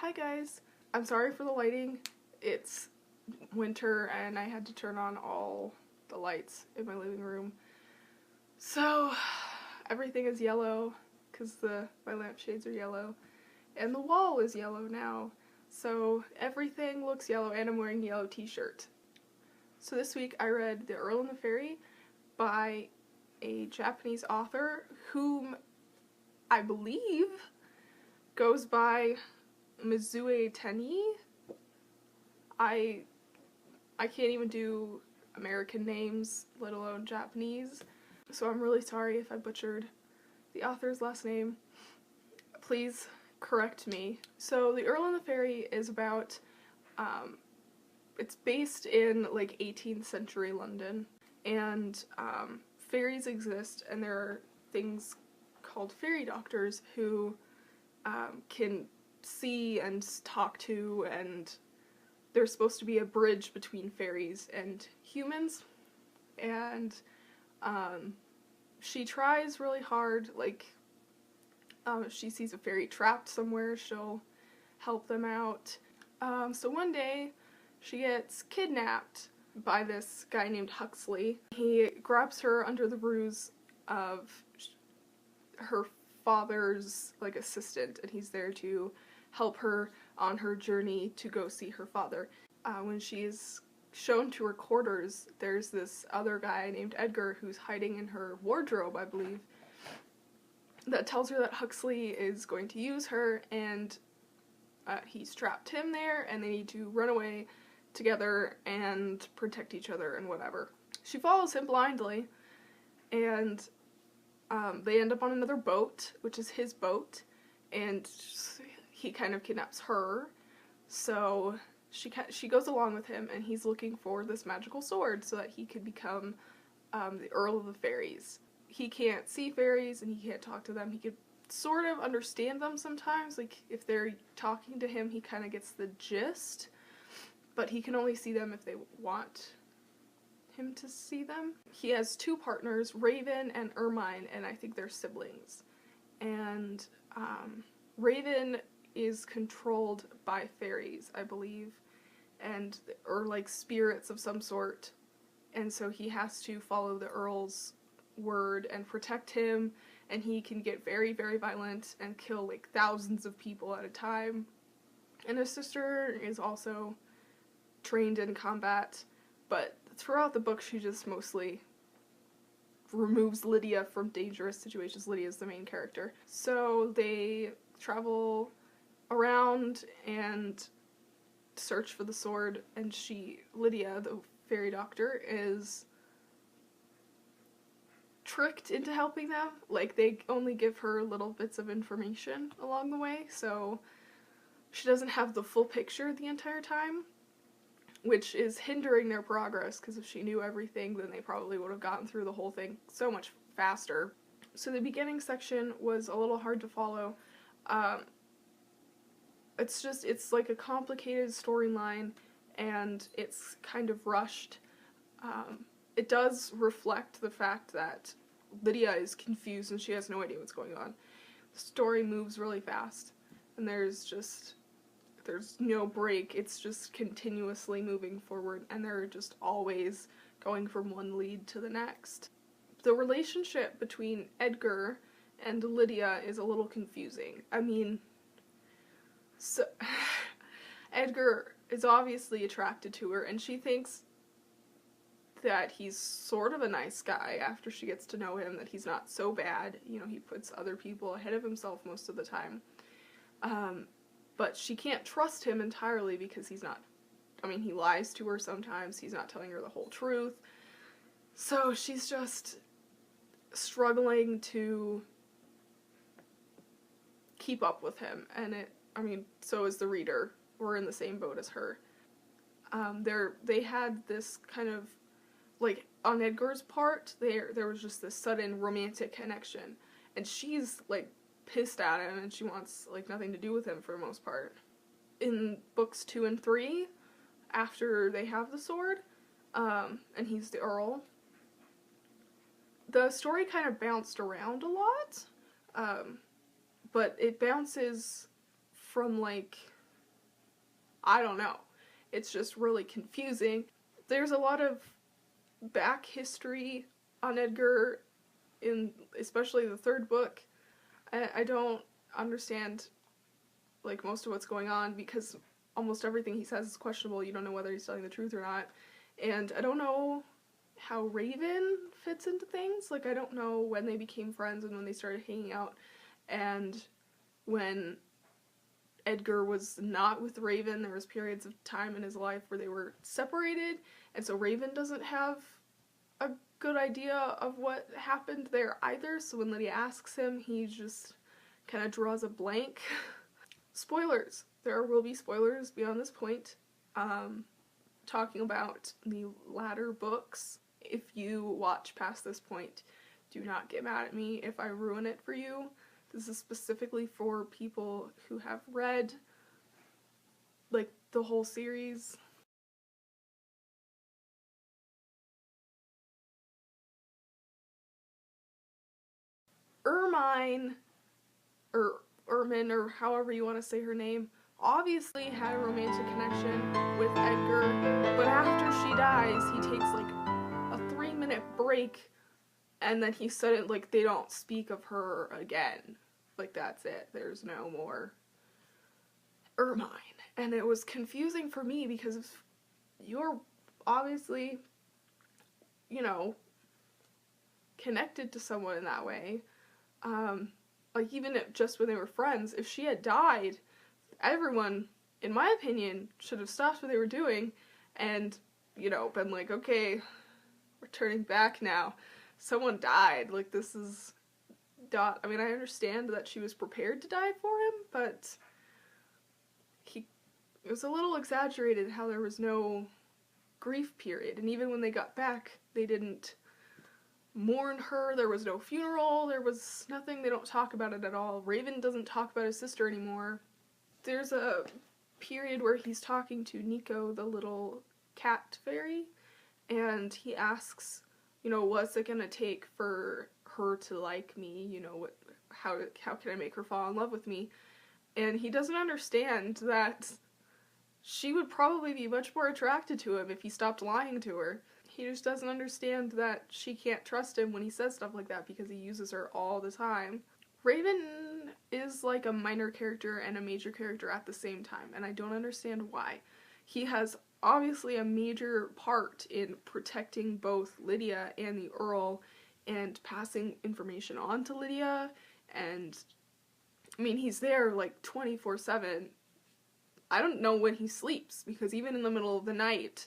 Hi guys, I'm sorry for the lighting. It's winter and I had to turn on all the lights in my living room. So everything is yellow because my lampshades are yellow and the wall is yellow now. So everything looks yellow and I'm wearing a yellow t-shirt. So this week I read The Earl and the Fairy by a Japanese author whom I believe goes by Mizue Teni. I can't even do American names, let alone Japanese, so I'm really sorry if I butchered the author's last name. Please correct me. So The Earl and the Fairy is about, it's based in like 18th century London, and fairies exist, and there are things called fairy doctors who can see and talk to, and there's supposed to be a bridge between fairies and humans, and she tries really hard. Like, if she sees a fairy trapped somewhere, she'll help them out. So one day she gets kidnapped by this guy named Huxley. He grabs her under the ruse of her father's like assistant, and he's there to help her on her journey to go see her father. When she's shown to her quarters, there's this other guy named Edgar who's hiding in her wardrobe, I believe, that tells her that Huxley is going to use her, and he's trapped him there, and they need to run away together and protect each other and whatever. She follows him blindly, and they end up on another boat, which is his boat, and he kind of kidnaps her, so she goes along with him, and he's looking for this magical sword so that he could become the Earl of the Fairies. He can't see fairies, and he can't talk to them. He could sort of understand them sometimes, like if they're talking to him, he kind of gets the gist, but he can only see them if they want him to see them. He has two partners, Raven and Ermine, and I think they're siblings. And Raven is controlled by fairies, I believe, or like spirits of some sort, and so he has to follow the Earl's word and protect him, and he can get very, very violent and kill like thousands of people at a time. And his sister is also trained in combat, but throughout the book she just mostly removes Lydia from dangerous situations. Lydia is the main character. So they travel around and search for the sword, and Lydia, the fairy doctor, is tricked into helping them. Like, they only give her little bits of information along the way, so she doesn't have the full picture the entire time, which is hindering their progress, because if she knew everything, then they probably would have gotten through the whole thing so much faster. So the beginning section was a little hard to follow. It's like a complicated storyline, and it's kind of rushed. It does reflect the fact that Lydia is confused and she has no idea what's going on. The story moves really fast, and there's no break. It's just continuously moving forward, and they're just always going from one lead to the next. The relationship between Edgar and Lydia is a little confusing. I mean, so Edgar is obviously attracted to her, and she thinks that he's sort of a nice guy after she gets to know him, that he's not so bad. You know, he puts other people ahead of himself most of the time. But she can't trust him entirely because he's not, I mean, he lies to her sometimes, he's not telling her the whole truth. So she's just struggling to keep up with him, and so is the reader. We're in the same boat as her. They had this kind of, like, on Edgar's part, there was just this sudden romantic connection, and she's, like, pissed at him, and she wants, like, nothing to do with him for the most part. In books 2 and 3, after they have the sword, and he's the Earl, the story kind of bounced around a lot, but it bounces from, like, I don't know. It's just really confusing. There's a lot of back history on Edgar in especially the third book. I don't understand like most of what's going on because almost everything he says is questionable. You don't know whether he's telling the truth or not. And I don't know how Raven fits into things. Like, I don't know when they became friends and when they started hanging out, and when Edgar was not with Raven, there was periods of time in his life where they were separated, and so Raven doesn't have a good idea of what happened there either, so when Lydia asks him, he just kind of draws a blank. Spoilers. There will be spoilers beyond this point. Talking about the latter books. If you watch past this point, do not get mad at me if I ruin it for you. This is specifically for people who have read, like, the whole series. Ermine, or Ermin, or however you want to say her name, obviously had a romantic connection with Edgar, but after she dies, he takes like a 3-minute break, and then he suddenly, like, they don't speak of her again. Like, that's it. There's no more Ermine. And it was confusing for me because you're obviously, you know, connected to someone in that way. Like, even just when they were friends, if she had died, everyone, in my opinion, should have stopped what they were doing and, you know, been like, okay, we're turning back now. Someone died. Like, this is Dot. I mean, I understand that she was prepared to die for him, but it was a little exaggerated how there was no grief period. And even when they got back, they didn't mourn her. There was no funeral. There was nothing. They don't talk about it at all. Raven doesn't talk about his sister anymore. There's a period where he's talking to Nico, the little cat fairy, and he asks, you know, what's it gonna take for her to like me? You know, how can I make her fall in love with me? And he doesn't understand that she would probably be much more attracted to him if he stopped lying to her. He just doesn't understand that she can't trust him when he says stuff like that because he uses her all the time. Raven is like a minor character and a major character at the same time, and I don't understand why. He has obviously a major part in protecting both Lydia and the Earl and passing information on to Lydia, and I mean, he's there like 24/7. I don't know when he sleeps, because even in the middle of the night,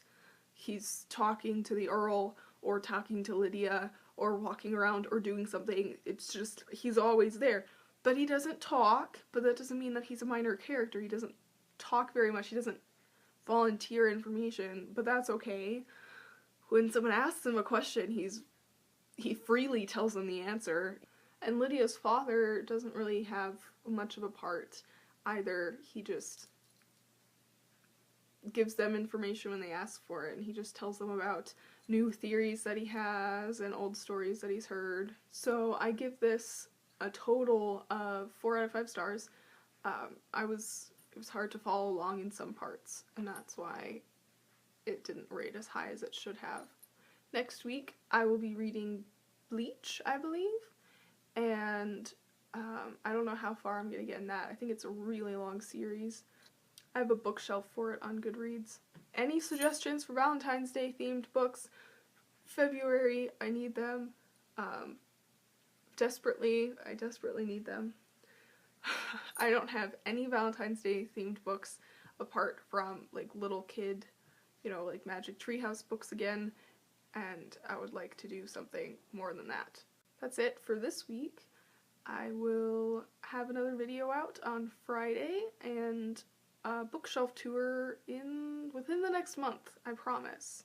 he's talking to the Earl or talking to Lydia or walking around or doing something. It's just, he's always there. But he doesn't talk, but that doesn't mean that he's a minor character. He doesn't talk very much. He doesn't volunteer information, but that's okay. When someone asks him a question, he freely tells them the answer. And Lydia's father doesn't really have much of a part either. He just gives them information when they ask for it, and he just tells them about new theories that he has and old stories that he's heard. So I give this a total of 4 out of 5 stars. It was hard to follow along in some parts, and that's why it didn't rate as high as it should have. Next week, I will be reading Bleach, I believe, and I don't know how far I'm going to get in that. I think it's a really long series. I have a bookshelf for it on Goodreads. Any suggestions for Valentine's Day themed books? February, I need them. I desperately need them. I don't have any Valentine's Day themed books apart from like little kid, you know, like Magic Treehouse books again, and I would like to do something more than that. That's it for this week. I will have another video out on Friday and a bookshelf tour within the next month, I promise.